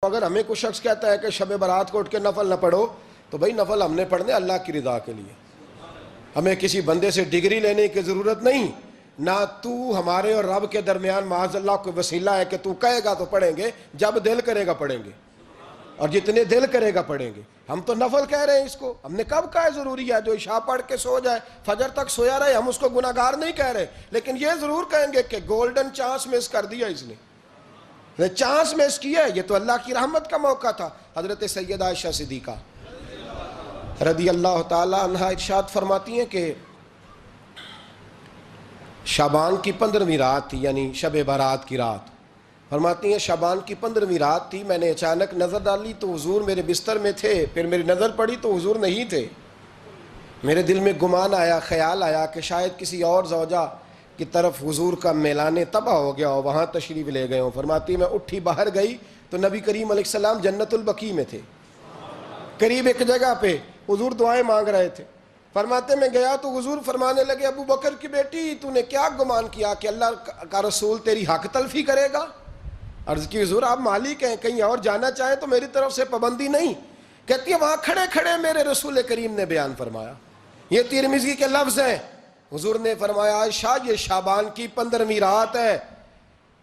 اگر ہمیں کوئی شخص کہتا ہے کہ شب برات کو اٹھ کے نفل نہ پڑھو تو بھائی نفل ہم نے پڑھنے اللہ کی رضا کے لیے، ہمیں کسی بندے سے ڈگری لینے کی ضرورت نہیں، نہ تو ہمارے اور رب کے درمیان معاذ اللہ کوئی وسیلہ ہے کہ تو کہے گا تو پڑھیں گے، جب دل کرے گا پڑھیں گے اور جتنے دل کرے گا پڑھیں گے۔ ہم تو نفل کہہ رہے ہیں، اس کو ہم نے کب کہا ہے ضروری ہے؟ جو عشاء پڑھ کے سو جائے فجر تک سویا رہے، ہم اس کو گناہگار نہیں کہہ رہے، لیکن یہ ضرور کہیں گے کہ گولڈن چانس مس کر دیا اس نے، چانس مس کیا ہے، یہ تو اللہ کی رحمت کا موقع تھا۔ حضرت سیدہ عائشہ صدیقہ رضی اللہ تعالی عنہا ارشاد فرماتی ہیں کہ شعبان کی 15ویں رات تھی، یعنی شب برات کی رات، فرماتی ہیں شعبان کی 15ویں رات تھی، میں نے اچانک نظر ڈالی تو حضور میرے بستر میں تھے، پھر میری نظر پڑی تو حضور نہیں تھے، میرے دل میں گمان آیا، خیال آیا کہ شاید کسی اور زوجہ کی طرف حضور کا میلان تباہ ہو گیا ہو، وہاں تشریف لے گئے ہوں۔ فرماتی میں اٹھی باہر گئی تو نبی کریم علیہ السلام جنت البقیع میں تھے، قریب ایک جگہ پہ حضور دعائیں مانگ رہے تھے۔ فرماتے میں گیا تو حضور فرمانے لگے ابو بکر کی بیٹی تو نے کیا گمان کیا کہ اللہ کا رسول تیری حق تلفی کرے گا؟ عرض کی حضور آپ مالک ہیں، کہیں اور جانا چاہیں تو میری طرف سے پابندی نہیں۔ کہتی ہے وہاں کھڑے کھڑے میرے رسول کریم نے بیان فرمایا، یہ ترمذی کے لفظ ہیں، حضور نے فرمایا عائشہ یہ شعبان کی 15ویں رات ہے،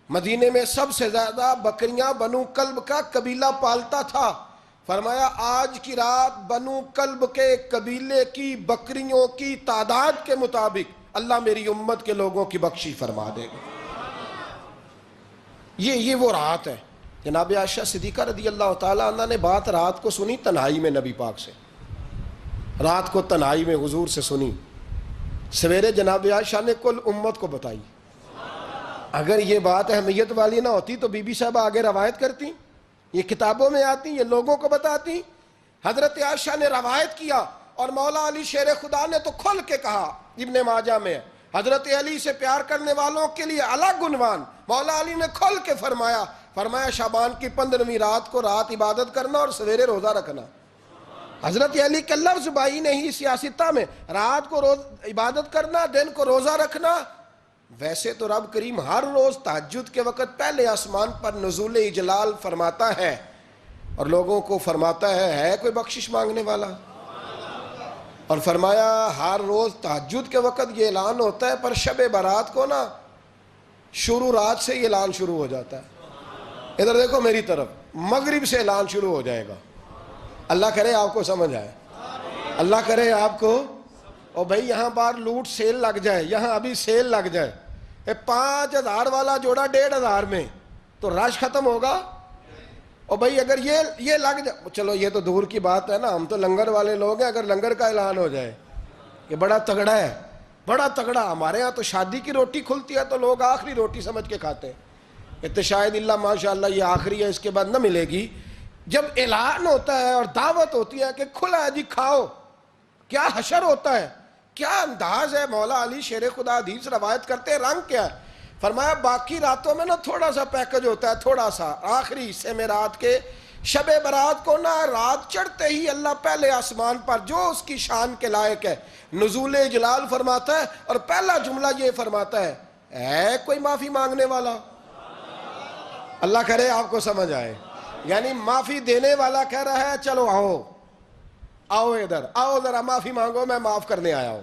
مدینے میں سب سے زیادہ بکریاں بنو کلب کا قبیلہ پالتا تھا، فرمایا آج کی رات بنو کلب کے قبیلے کی بکریوں کی تعداد کے مطابق اللہ میری امت کے لوگوں کی بخشی فرما دے گا۔ یہ وہ رات ہے۔ جناب عائشہ صدیقہ رضی اللہ تعالی عنہ نے بات رات کو سنی تنہائی میں نبی پاک سے، رات کو تنہائی میں حضور سے سنی، سویرے جناب عائشہ نے کل امت کو بتائی۔ اگر یہ بات اہمیت والی نہ ہوتی تو بی بی صاحبہ آگے روایت کرتی، یہ کتابوں میں آتی، یہ لوگوں کو بتاتی۔ حضرت عائشہ نے روایت کیا اور مولا علی شیر خدا نے تو کھل کے کہا، ابن ماجہ میں ہے، حضرت علی سے پیار کرنے والوں کے لیے الگ عنوان، مولا علی نے کھل کے فرمایا شعبان کی 15ویں رات کو رات عبادت کرنا اور سویرے روزہ رکھنا۔ حضرت علی کے لفظ بائی نہیں سیاستہ میں، رات کو روز عبادت کرنا، دن کو روزہ رکھنا۔ ویسے تو رب کریم ہر روز تہجد کے وقت پہلے آسمان پر نزول اجلال فرماتا ہے اور لوگوں کو فرماتا ہے کوئی بخشش مانگنے والا؟ اور فرمایا ہر روز تہجد کے وقت یہ اعلان ہوتا ہے، پر شب برات کو نا شروع رات سے یہ اعلان شروع ہو جاتا ہے۔ ادھر دیکھو میری طرف، مغرب سے اعلان شروع ہو جائے گا۔ اللہ کرے آپ کو سمجھ آئے، اللہ کرے آپ کو، اور بھائی یہاں بار لوٹ سیل لگ جائے، یہاں ابھی سیل لگ جائے، 5000 والا جوڑا 1500 میں تو رش ختم ہوگا۔ اور بھائی اگر یہ لگ جائے، چلو یہ تو دور کی بات ہے نا، ہم تو لنگر والے لوگ ہیں، اگر لنگر کا اعلان ہو جائے کہ بڑا تگڑا ہے، بڑا تگڑا، ہمارے ہاں تو شادی کی روٹی کھلتی ہے تو لوگ آخری روٹی سمجھ کے کھاتے ہیں، تو شاید اللہ ماشاءاللہ یہ آخری ہے، اس کے بعد نہ ملے گی۔ جب اعلان ہوتا ہے اور دعوت ہوتی ہے کہ کھلا ہے جی کھاؤ، کیا حشر ہوتا ہے، کیا انداز ہے۔ مولا علی شیر خدا حدیث روایت کرتے ہیں، رنگ کیا ہے؟ فرمایا باقی راتوں میں نا تھوڑا سا پیکج ہوتا ہے، تھوڑا سا، آخری حصے میں رات کے شب برات کو نا رات چڑھتے ہی اللہ پہلے آسمان پر جو اس کی شان کے لائق ہے نزول جلال فرماتا ہے، اور پہلا جملہ یہ فرماتا ہے کوئی معافی مانگنے والا؟ اللہ کرے آپ کو سمجھ آئے، یعنی معافی دینے والا کہہ رہا ہے چلو آؤ ادھر آؤ ذرا معافی مانگو، میں معاف کرنے آیا ہوں،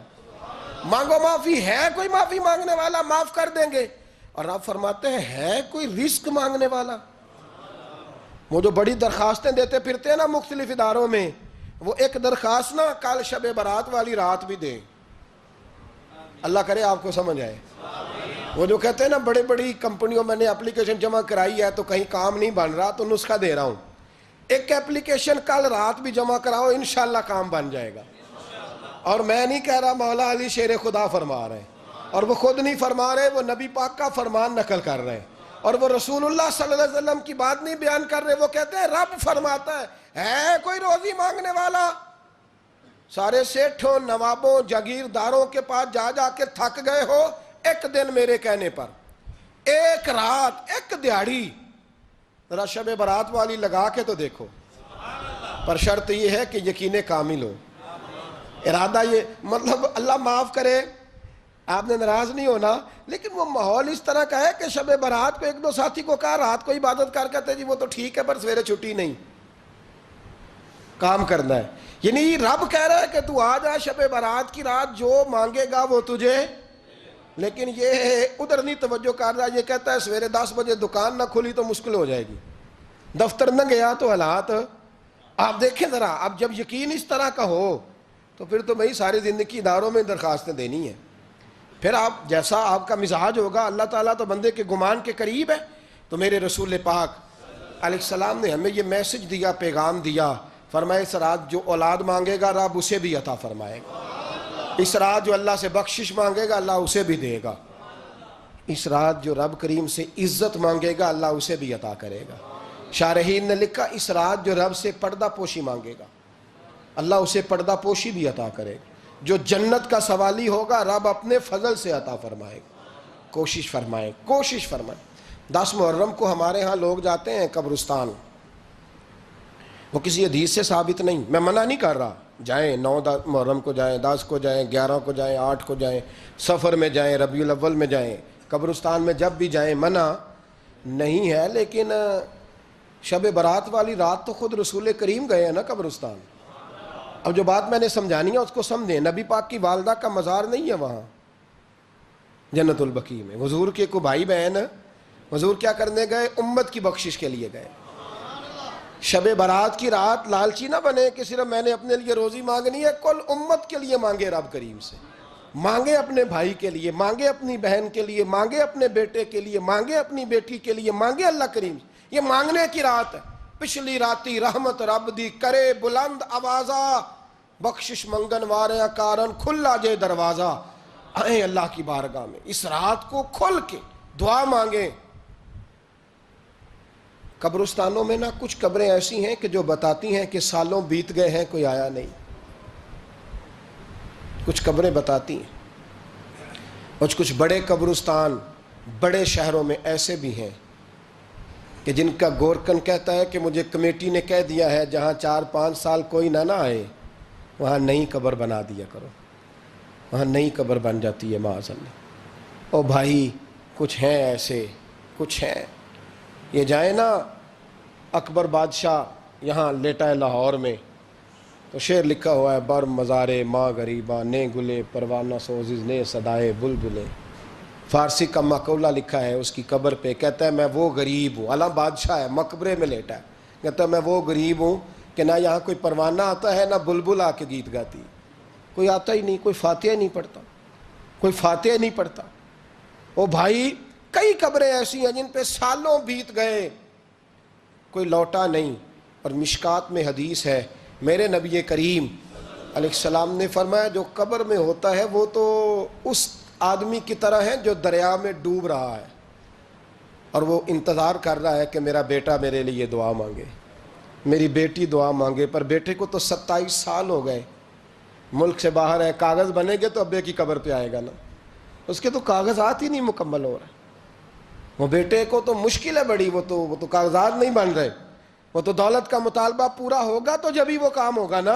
مانگو معافی، ہے کوئی معافی مانگنے والا؟ معاف کر دیں گے۔ اور آپ فرماتے ہیں ہے کوئی رزق مانگنے والا؟ وہ جو بڑی درخواستیں دیتے پھرتے ہیں نا مختلف اداروں میں، وہ ایک درخواست نا کل شب برات والی رات بھی دیں، اللہ کرے آپ کو سمجھ آئے۔ وہ جو کہتے ہیں نا بڑے بڑی کمپنیوں میں نے اپلیکیشن جمع کرائی ہے تو کہیں کام نہیں بن رہا تو نسخہ دے رہا ہوں، ایک اپلیکیشن کل رات بھی جمع کراؤ انشاءاللہ کام بن جائے گا۔ اور میں نہیں کہہ رہا، مولا علی شیر خدا فرما رہے ہیں، اور وہ خود نہیں فرما رہے، وہ نبی پاک کا فرمان نقل کر رہے ہیں، اور وہ رسول اللہ صلی اللہ علیہ وسلم کی بات نہیں بیان کر رہے، وہ کہتے ہیں رب فرماتا ہے کوئی روزی مانگنے والا؟ سارے سیٹھوں نوابوں جاگیرداروں کے پاس جا جا کے تھک گئے ہو، ایک دن میرے کہنے پر، ایک رات، ایک دیہڑی ذرا شب برات والی لگا کے تو دیکھو، پر شرط یہ ہے کہ یقین کامل ہو، ارادہ یہ، مطلب اللہ معاف کرے، آپ نے ناراض نہیں ہونا، لیکن وہ ماحول اس طرح کا ہے کہ شب برات کو ایک دو ساتھی کو کہا رات کو عبادت کر کہتے جی وہ تو ٹھیک ہے پر سویرے چھٹی نہیں، کام کرنا ہے. یعنی رب کہہ رہا ہے کہ تو آ جا شب برات کی رات، جو مانگے گا وہ تجھے. لیکن یہ ادھر نہیں توجہ کر رہا، یہ کہتا ہے سویرے 10 بجے دکان نہ کھلی تو مشکل ہو جائے گی، دفتر نہ گیا تو حالات. آپ دیکھیں ذرا، اب جب یقین اس طرح کا ہو تو پھر تو بھائی ساری زندگی اداروں میں درخواستیں دینی ہیں. پھر آپ جیسا آپ کا مزاج ہوگا، اللہ تعالیٰ تو بندے کے گمان کے قریب ہے. تو میرے رسول پاک علیہ السلام نے ہمیں یہ میسج دیا، پیغام دیا، فرمائے اس رات جو اولاد مانگے گا رب اسے بھی عطا فرمائے گا. اس رات جو اللہ سے بخشش مانگے گا اللہ اسے بھی دے گا. اس رات جو رب کریم سے عزت مانگے گا اللہ اسے بھی عطا کرے گا. شارحین نے لکھا اس رات جو رب سے پردہ پوشی مانگے گا اللہ اسے پردہ پوشی بھی عطا کرے گا. جو جنت کا سوالی ہوگا رب اپنے فضل سے عطا فرمائے گا. کوشش فرمائیں، کوشش فرمائیں. 10 محرم کو ہمارے ہاں لوگ جاتے ہیں قبرستان، وہ کسی حدیث سے ثابت نہیں، میں منع نہیں کر رہا، جائیں 9 محرم کو جائیں، 10 کو جائیں، 11 کو جائیں، 8 کو جائیں، سفر میں جائیں، ربیع الاول میں جائیں، قبرستان میں جب بھی جائیں منع نہیں ہے. لیکن شب برات والی رات تو خود رسول کریم گئے ہیں نا قبرستان. اب جو بات میں نے سمجھانی ہے اس کو سمجھیں. نبی پاک کی والدہ کا مزار نہیں ہے وہاں جنت البقیع میں. حضور کے کو بھائی بہن، حضور کیا کرنے گئے؟ امت کی بخشش کے لیے گئے. شب برات کی رات لالچی نہ بنے کہ صرف میں نے اپنے لیے روزی مانگنی ہے، کل امت کے لیے مانگے رب کریم سے. مانگے اپنے بھائی کے لیے، مانگے اپنی بہن کے لیے، مانگے اپنے بیٹے کے لیے، مانگے اپنی بیٹی کے لیے، مانگے اللہ کریم سے. یہ مانگنے کی رات ہے. پچھلی راتی رحمت رب دی کرے بلند آوازہ، بخشش منگن وارے کارن کھلا جے دروازہ. آئیں اللہ کی بارگاہ میں اس رات کو کھل کے دعا مانگیں. قبرستانوں میں نا کچھ قبریں ایسی ہیں کہ جو بتاتی ہیں کہ سالوں بیت گئے ہیں کوئی آیا نہیں. کچھ قبریں بتاتی ہیں. اور کچھ بڑے قبرستان بڑے شہروں میں ایسے بھی ہیں کہ جن کا گورکن کہتا ہے کہ مجھے کمیٹی نے کہہ دیا ہے جہاں 4-5 سال کوئی نہ آئے وہاں نئی قبر بنا دیا کرو. وہاں نئی قبر بن جاتی ہے معاذ اللہ. او بھائی کچھ ہیں ایسے، کچھ ہیں. یہ جائیں نا اکبر بادشاہ یہاں لیٹا ہے لاہور میں، تو شعر لکھا ہوا ہے بر مزارے ماں غریباں نے گلے پروانہ سوزز نے صدائے بلبلے. فارسی کا مقولہ لکھا ہے اس کی قبر پہ، کہتا ہے میں وہ غریب ہوں. اعلیٰ بادشاہ ہے مقبرے میں لیٹا ہے، کہتا ہے میں وہ غریب ہوں کہ نہ یہاں کوئی پروانہ آتا ہے نہ بلبل آ کے گیت گاتی. کوئی آتا ہی نہیں، کوئی فاتحہ نہیں پڑھتا، کوئی فاتحہ نہیں پڑھتا. او بھائی کئی قبریں ایسی ہیں جن پہ سالوں بیت گئے کوئی لوٹا نہیں. اور مشکات میں حدیث ہے میرے نبی کریم علیہ السلام نے فرمایا جو قبر میں ہوتا ہے وہ تو اس آدمی کی طرح ہے جو دریا میں ڈوب رہا ہے اور وہ انتظار کر رہا ہے کہ میرا بیٹا میرے لیے دعا مانگے، میری بیٹی دعا مانگے. پر بیٹے کو تو 27 سال ہو گئے، ملک سے باہر ہے. کاغذ بنے گے تو ابے کی قبر پہ آئے گا نا، اس کے تو کاغذات ہی نہیں مکمل ہو رہے. وہ بیٹے کو تو مشکل ہے بڑی، وہ تو کاغذات نہیں بن رہے. وہ تو دولت کا مطالبہ پورا ہوگا تو جبھی وہ کام ہوگا نا.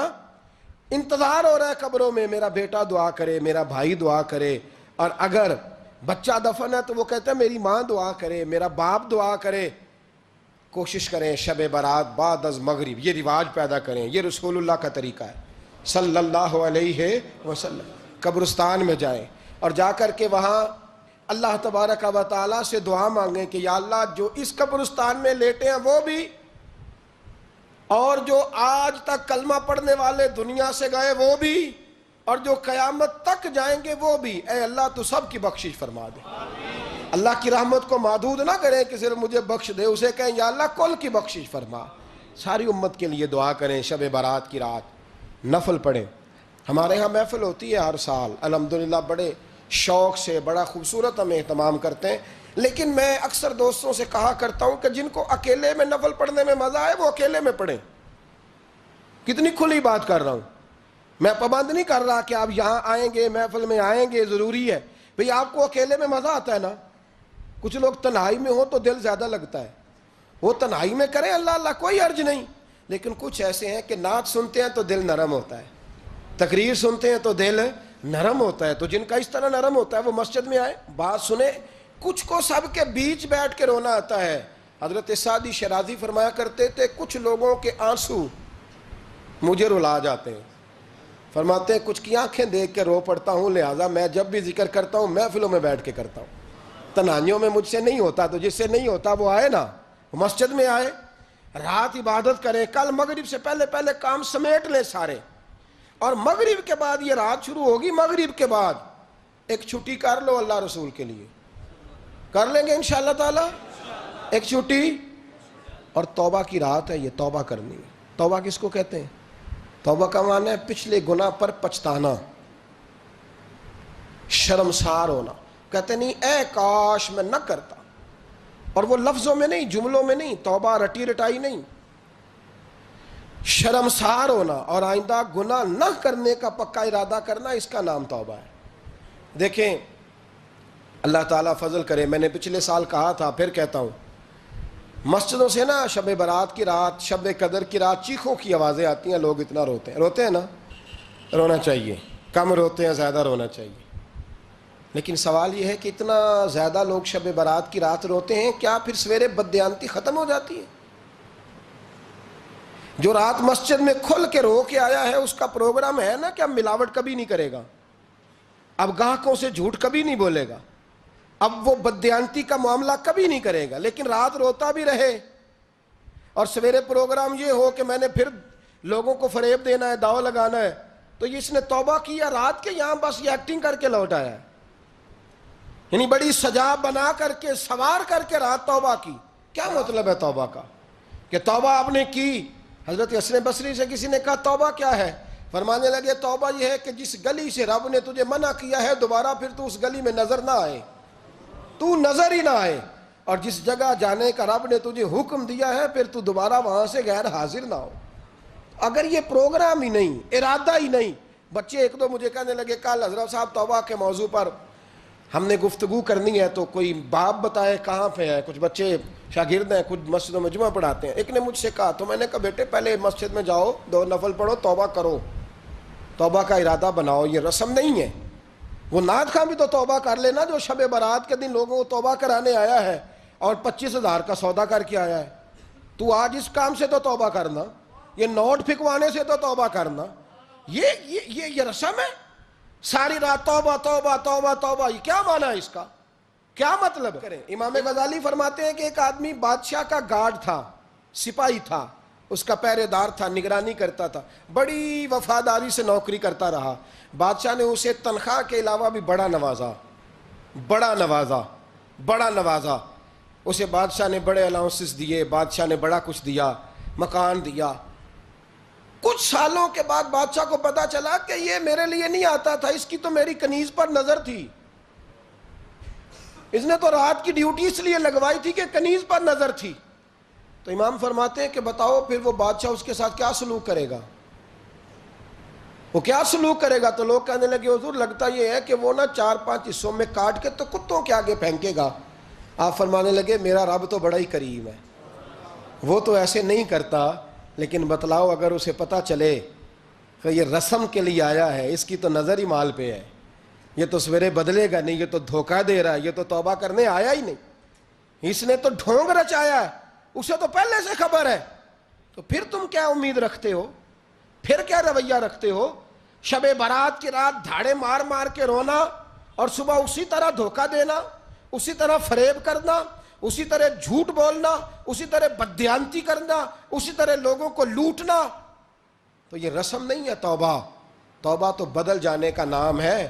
انتظار ہو رہا ہے قبروں میں میرا بیٹا دعا کرے، میرا بھائی دعا کرے. اور اگر بچہ دفن ہے تو وہ کہتا ہے میری ماں دعا کرے، میرا باپ دعا کرے. کوشش کریں شب برات بعد از مغرب یہ رواج پیدا کریں. یہ رسول اللہ کا طریقہ ہے صلی اللہ علیہ وسلم. قبرستان میں جائیں اور جا کر کے وہاں اللہ تبارک و تعالیٰ سے دعا مانگیں کہ یا اللہ جو اس قبرستان میں لیٹے ہیں وہ بھی، اور جو آج تک کلمہ پڑھنے والے دنیا سے گئے وہ بھی، اور جو قیامت تک جائیں گے وہ بھی. اے اللہ تو سب کی بخشش فرما دے. اللہ کی رحمت کو محدود نہ کریں کہ صرف مجھے بخش دے، اسے کہیں یا اللہ کل کی بخشش فرما. ساری امت کے لیے دعا کریں. شب برات کی رات نفل پڑھیں. ہمارے ہاں محفل ہوتی ہے ہر سال الحمدللہ، بڑے شوق سے بڑا خوبصورت ہم اہتمام کرتے ہیں. لیکن میں اکثر دوستوں سے کہا کرتا ہوں کہ جن کو اکیلے میں نفل پڑھنے میں مزہ آئے وہ اکیلے میں پڑھیں. کتنی کھلی بات کر رہا ہوں. میں پابند نہیں کر رہا کہ آپ یہاں آئیں گے محفل میں آئیں گے ضروری ہے. بھئی آپ کو اکیلے میں مزہ آتا ہے نا. کچھ لوگ تنہائی میں ہو تو دل زیادہ لگتا ہے، وہ تنہائی میں کریں اللہ اللہ کوئی عرض نہیں. لیکن کچھ ایسے ہیں کہ نعت سنتے ہیں تو دل نرم ہوتا ہے، تقریر سنتے ہیں تو دل نرم ہوتا ہے. تو جن کا اس طرح نرم ہوتا ہے وہ مسجد میں آئے, بات سنے. کچھ کو سب کے بیچ بیٹھ کے رونا آتا ہے. حضرت سعدی شیرازی فرمایا کرتے تھے کچھ لوگوں کے آنسو مجھے رلا جاتے ہیں. فرماتے ہیں کچھ کی آنکھیں دیکھ کے رو پڑتا ہوں, لہٰذا میں جب بھی ذکر کرتا ہوں محفلوں میں بیٹھ کے کرتا ہوں. تنہائیوں میں مجھ سے نہیں ہوتا, تو جس سے نہیں ہوتا وہ آئے نا, مسجد میں آئے, رات عبادت کریں. کل مغرب سے پہلے پہلے کام سمیٹ لیں سارے, اور مغرب کے بعد یہ رات شروع ہوگی, مغرب کے بعد ایک چھٹی کر لو اللہ رسول کے لیے. کر لیں گے انشاءاللہ تعالی ایک چھٹی. اور توبہ کی رات ہے یہ, توبہ کرنی ہے. توبہ کس کو کہتے ہیں؟ توبہ کا معنی ہے پچھلے گناہ پر پچھتانا, شرمسار ہونا. کہتے نہیں اے کاش میں نہ کرتا, اور وہ لفظوں میں نہیں, جملوں میں نہیں, توبہ رٹی رٹائی نہیں. شرمسار ہونا اور آئندہ گناہ نہ کرنے کا پکا ارادہ کرنا, اس کا نام توبہ ہے. دیکھیں اللہ تعالیٰ فضل کرے, میں نے پچھلے سال کہا تھا پھر کہتا ہوں, مسجدوں سے نا شب برات کی رات, شب قدر کی رات چیخوں کی آوازیں آتی ہیں, لوگ اتنا روتے ہیں نا. رونا چاہیے, کم روتے ہیں زیادہ رونا چاہیے. لیکن سوال یہ ہے کہ اتنا زیادہ لوگ شب برات کی رات روتے ہیں, کیا پھر سویرے بددیانتی ختم ہو جاتی ہے؟ جو رات مسجد میں کھل کے رو کے آیا ہے اس کا پروگرام ہے نا کہ اب ملاوٹ کبھی نہیں کرے گا, اب گاہکوں سے جھوٹ کبھی نہیں بولے گا, اب وہ بددیانتی کا معاملہ کبھی نہیں کرے گا. لیکن رات روتا بھی رہے اور سویرے پروگرام یہ ہو کہ میں نے پھر لوگوں کو فریب دینا ہے, داؤ لگانا ہے, تو اس نے توبہ کیا رات کے, یہاں بس یہ ایکٹنگ کر کے لوٹ آیا ہے. یعنی بڑی سجا بنا کر کے سوار کر کے رات توبہ کی. کیا مطلب ہے توبہ کا؟ کہ توبہ آپ نے کی. حضرت حسن بصری سے کسی نے کہا توبہ کیا ہے؟ فرمانے لگے توبہ یہ ہے کہ جس گلی سے رب نے تجھے منع کیا ہے دوبارہ پھر تو اس گلی میں نظر نہ آئے, تو نظر ہی نہ آئے. اور جس جگہ جانے کا رب نے تجھے حکم دیا ہے پھر تو دوبارہ وہاں سے غیر حاضر نہ ہو. اگر یہ پروگرام ہی نہیں, ارادہ ہی نہیں. بچے ایک دو مجھے کہنے لگے کل حضرت صاحب توبہ کے موضوع پر ہم نے گفتگو کرنی ہے, تو کوئی باب بتائے کہاں پہ ہے. کچھ بچے شاگرد ہیں, کچھ مسجدوں میں جمعہ پڑھاتے ہیں. ایک نے مجھ سے کہا, تو میں نے کہا بیٹے پہلے مسجد میں جاؤ, 2 نفل پڑھو, توبہ کرو, توبہ کا ارادہ بناؤ. یہ رسم نہیں ہے. وہ نعت خواں بھی تو توبہ کر لینا جو شب برات کے دن لوگوں کو توبہ کرانے آیا ہے اور 25,000 کا سودا کر کے آیا ہے. تو آج اس کام سے تو توبہ کرنا, یہ نوٹ پھکوانے سے تو توبہ کرنا. یہ رسم ہے. ساری رات توبہ توبہ توبہ توبہ, یہ کیا معنی ہے اس کا؟ کیا مطلب کریں؟ امام غزالی فرماتے ہیں کہ ایک آدمی بادشاہ کا گارڈ تھا, سپاہی تھا, اس کا پہرے دار تھا, نگرانی کرتا تھا, بڑی وفاداری سے نوکری کرتا رہا. بادشاہ نے اسے تنخواہ کے علاوہ بھی بڑا نوازا. اسے بادشاہ نے بڑے الاؤنسز دیے, بادشاہ نے بڑا کچھ دیا, مکان دیا. کچھ سالوں کے بعد بادشاہ کو پتا چلا کہ یہ میرے لیے نہیں آتا تھا, اس کی تو میری کنیز پر نظر تھی. اس نے تو رات کی ڈیوٹی اس لیے لگوائی تھی کہ کنیز پر نظر تھی. تو امام فرماتے ہیں کہ بتاؤ پھر وہ بادشاہ اس کے ساتھ کیا سلوک کرے گا؟ وہ کیا سلوک کرے گا؟ تو لوگ کہنے لگے حضور لگتا یہ ہے کہ وہ نا 4-5 حصوں میں کاٹ کے تو کتوں کے آگے پھینکے گا. آپ فرمانے لگے میرا رب تو بڑا ہی کریم ہے, وہ تو ایسے نہیں کرتا. لیکن بتلاؤ اگر اسے پتا چلے کہ یہ رسم کے لیے آیا ہے, اس کی تو نظر ہی مال پہ ہے, یہ تو سویرے بدلے گا نہیں, یہ تو دھوکہ دے رہا ہے, یہ تو توبہ کرنے آیا ہی نہیں, اس نے تو ڈھونگ رچایا ہے, اسے تو پہلے سے خبر ہے. تو پھر تم کیا امید رکھتے ہو؟ پھر کیا رویہ رکھتے ہو؟ شب برات کی رات دھاڑے مار مار کے رونا اور صبح اسی طرح دھوکہ دینا, اسی طرح فریب کرنا, اسی طرح جھوٹ بولنا, اسی طرح بددیانتی کرنا, اسی طرح لوگوں کو لوٹنا. تو یہ رسم نہیں ہے توبہ. توبہ تو بدل جانے کا نام ہے,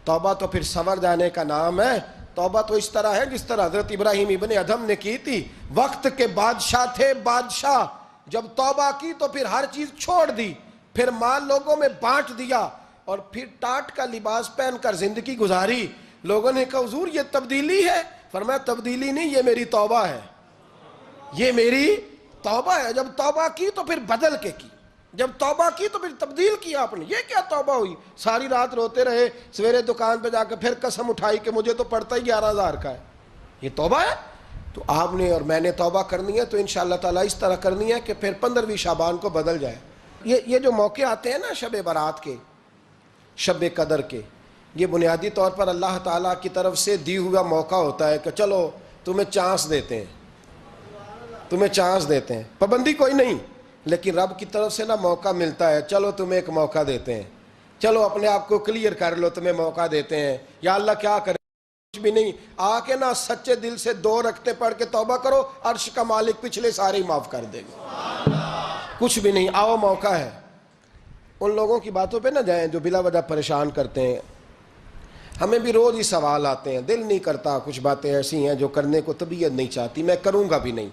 توبہ تو پھر سنور جانے کا نام ہے. توبہ تو اس طرح ہے جس طرح حضرت ابراہیم ابن ادھم نے کی تھی. وقت کے بادشاہ تھے بادشاہ, جب توبہ کی تو پھر ہر چیز چھوڑ دی, پھر مال لوگوں میں بانٹ دیا اور پھر ٹاٹ کا لباس پہن کر زندگی گزاری. لوگوں نے کہا حضور یہ تبدیلی ہے. فرمایا تبدیلی نہیں, یہ میری توبہ ہے, یہ میری توبہ ہے. جب توبہ کی تو پھر بدل کے کی, جب توبہ کی تو پھر تبدیل کیا آپ نے. یہ کیا توبہ ہوئی؟ ساری رات روتے رہے, سویرے دکان پہ جا کے پھر قسم اٹھائی کہ مجھے تو پڑتا ہی 11,000 کا ہے. یہ توبہ ہے؟ تو آپ نے اور میں نے توبہ کرنی ہے تو انشاءاللہ تعالیٰ اس طرح کرنی ہے کہ پھر 15ویں شعبان کو بدل جائے. یہ جو موقع آتے ہیں نا شب برات کے, شب قدر کے، یہ بنیادی طور پر اللہ تعالیٰ کی طرف سے دی ہوا موقع ہوتا ہے کہ چلو تمہیں چانس دیتے ہیں، تمہیں چانس دیتے ہیں، پابندی کوئی نہیں، لیکن رب کی طرف سے نا موقع ملتا ہے، چلو تمہیں ایک موقع دیتے ہیں، چلو اپنے آپ کو کلیئر کر لو، تمہیں موقع دیتے ہیں، یا اللہ کیا کرے، کچھ بھی نہیں، آ کے نا سچے دل سے 2 رکعتیں پڑھ کے توبہ کرو، عرش کا مالک پچھلے سارے ہی معاف کر دے گا، کچھ بھی نہیں، آؤ موقع ہے۔ ان لوگوں کی باتوں پہ نہ جائیں جو بلا وجہ پریشان کرتے ہیں، ہمیں بھی روز ہی سوال آتے ہیں، دل نہیں کرتا، کچھ باتیں ایسی ہیں جو کرنے کو طبیعت نہیں چاہتی، میں کروں گا بھی نہیں۔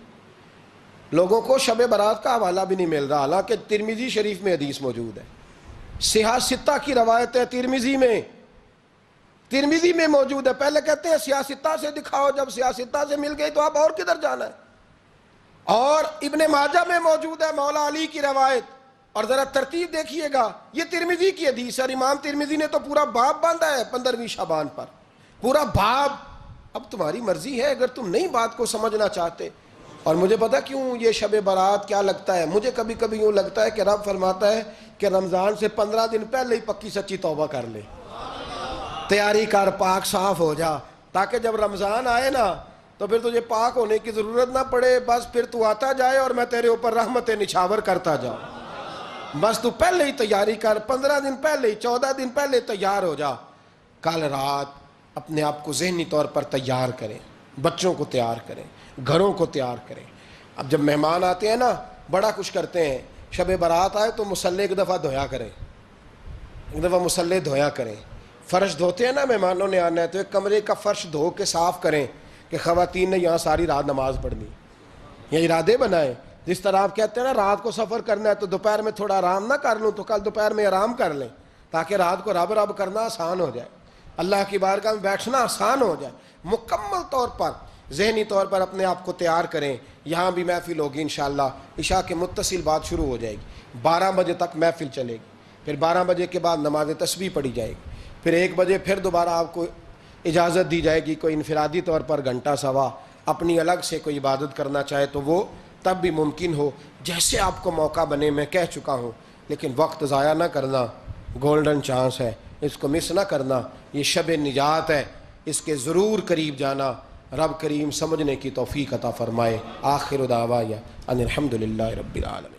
لوگوں کو شب برات کا حوالہ بھی نہیں مل رہا، حالانکہ ترمذی شریف میں حدیث موجود ہے، صحاح ستہ کی روایت ہے، ترمذی میں موجود ہے۔ پہلے کہتے ہیں صحاح ستہ سے دکھاؤ، جب صحاح ستہ سے مل گئی تو آپ اور کدھر جانا ہے؟ اور ابن ماجہ میں موجود ہے مولا علی کی روایت، اور ذرا ترتیب دیکھیے گا، یہ ترمذی کی حدیث ہے، اور امام ترمذی نے تو پورا باب باندھا ہے 15ویں شعبان پر، پورا باب۔ اب تمہاری مرضی ہے، اگر تم نئی بات کو سمجھنا چاہتے۔ اور مجھے پتا کیوں یہ شب برات کیا لگتا ہے، مجھے کبھی کبھی یوں لگتا ہے کہ رب فرماتا ہے کہ رمضان سے 15 دن پہلے ہی پکی سچی توبہ کر لے، تیاری کر، پاک صاف ہو جا، تاکہ جب رمضان آئے نا تو پھر تجھے پاک ہونے کی ضرورت نہ پڑے، بس پھر تو آتا جائے اور میں تیرے اوپر رحمت نچھاور کرتا جاؤں، بس تو پہلے ہی تیاری کر، 15 دن پہلے ہی، 14 دن پہلے تیار ہو جا۔ کل رات اپنے آپ کو ذہنی طور پر تیار کریں، بچوں کو تیار کریں، گھروں کو تیار کریں۔ اب جب مہمان آتے ہیں نا بڑا کچھ کرتے ہیں، شب برات آئے تو مصلی ایک دفعہ دھویا کریں، ایک دفعہ مصلی دھویا کریں۔ فرش دھوتے ہیں نا، مہمانوں نے آنا ہے تو ایک کمرے کا فرش دھو کے صاف کریں کہ خواتین نے یہاں ساری رات نماز پڑھنی، یہ ارادے بنائیں۔ جس طرح آپ کہتے ہیں نا رات کو سفر کرنا ہے تو دوپہر میں تھوڑا آرام نہ کر لوں تو کل دوپہر میں آرام کر لیں، تاکہ رات کو رب رب کرنا آسان ہو جائے، اللہ کی بارگاہ میں بیٹھنا آسان ہو جائے۔ مکمل طور پر ذہنی طور پر اپنے آپ کو تیار کریں۔ یہاں بھی محفل ہوگی انشاءاللہ، عشاء کے متصل بعد شروع ہو جائے گی، 12 بجے تک محفل چلے گی، پھر 12 بجے کے بعد نماز تسبیح پڑھی جائے گی، پھر 1 بجے پھر دوبارہ آپ کو اجازت دی جائے گی، کوئی انفرادی طور پر گھنٹہ سوا اپنی الگ سے کوئی عبادت کرنا چاہے تو وہ تب بھی ممکن ہو، جیسے آپ کو موقع بنے۔ میں کہہ چکا ہوں، لیکن وقت ضائع نہ کرنا، گولڈن چانس ہے، اس کو مس نہ کرنا، یہ شب نجات ہے، اس کے ضرور قریب جانا۔ رب کریم سمجھنے کی توفیق عطا فرمائے۔ آخر دعوایا ان الحمدللہ رب العالمین۔